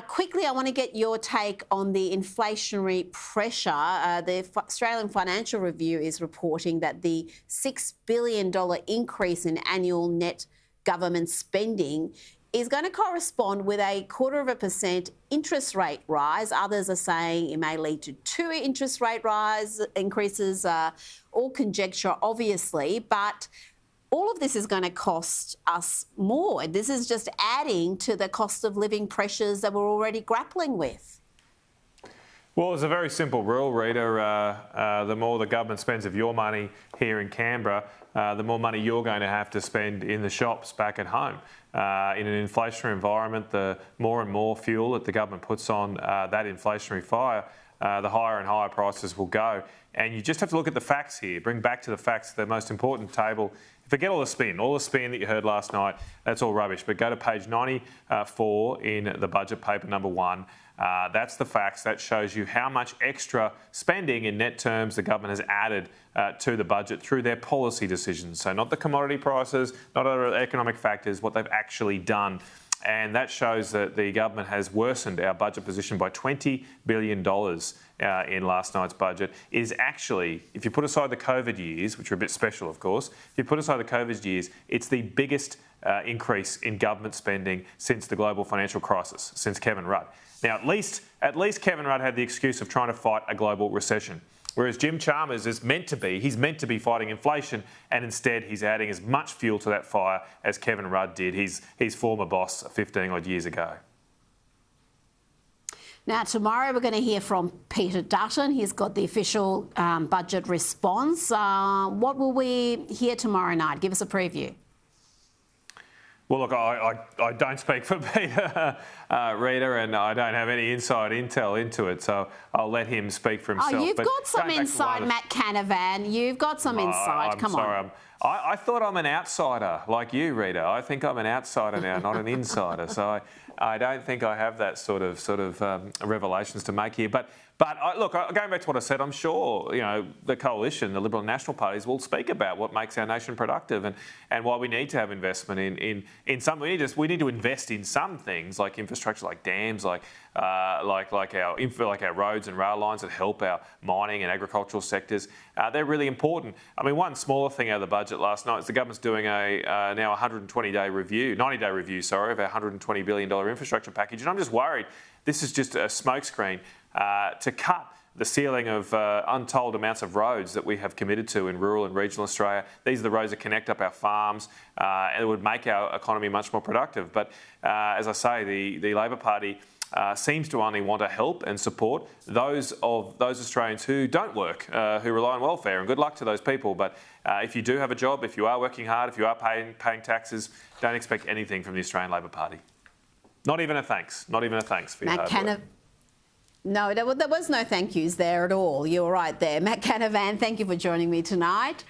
Quickly, I want to get your take on the inflationary pressure. The Australian Financial Review is reporting that the $6 billion increase in annual net government spending is going to correspond with a 0.25% interest rate rise. Others are saying it may lead to 2 interest rate increases, all conjecture, obviously, but all of this is going to cost us more. This is just adding to the cost of living pressures that we're already grappling with. Well, it's a very simple rule, Rita. The more the government spends of your money here in Canberra, the more money you're going to have to spend in the shops back at home. In an inflationary environment, the more and more fuel that the government puts on that inflationary fire, the higher and higher prices will go. And you just have to look at the facts here. Bring back to the facts the most important table. Forget all the spin that you heard last night. That's all rubbish. But go to page 94 in the budget paper number 1. That's the facts. That shows you how much extra spending in net terms the government has added to the budget through their policy decisions. So not the commodity prices, not other economic factors, what they've actually done. And that shows that the government has worsened our budget position by $20 billion in last night's budget. It is actually, if you put aside the COVID years, which are a bit special, of course, if you put aside the COVID years, it's the biggest increase in government spending since the global financial crisis, since Kevin Rudd. Now, at least Kevin Rudd had the excuse of trying to fight a global recession. Whereas Jim Chalmers he's meant to be fighting inflation, and instead he's adding as much fuel to that fire as Kevin Rudd did, his former boss 15 odd years ago. Now, tomorrow we're going to hear from Peter Dutton. He's got the official budget response. What will we hear tomorrow night? Give us a preview. Well, look, I don't speak for Peter, Rita, and I don't have any inside intel into it, so I'll let him speak for himself. Oh, you've got some insight, Matt Canavan. You've got some insight. Come on. I thought I'm an outsider like you, Rita. I think I'm an outsider now, not an insider. So I don't think I have that sort of revelations to make here. But look, going back to what I said, I'm sure the coalition, the Liberal and National parties, will speak about what makes our nation productive and why we need to have investment in some. We need to invest in some things like infrastructure, like dams, like our roads and rail lines that help our mining and agricultural sectors. They're really important. I mean, one smaller thing out of the budget last night is the government's doing a now 90-day review of our $120 billion infrastructure package, and I'm just worried this is just a smokescreen to cut the ceiling of untold amounts of roads that we have committed to in rural and regional Australia. These are the roads that connect up our farms and it would make our economy much more productive. But as I say, the Labor Party seems to only want to help and support those Australians who don't work, who rely on welfare, and good luck to those people. But if you do have a job, if you are working hard, if you are paying taxes, don't expect anything from the Australian Labor Party. Not even a thanks for your hard work. No, there was no thank yous there at all. You're right there. Matt Canavan, thank you for joining me tonight.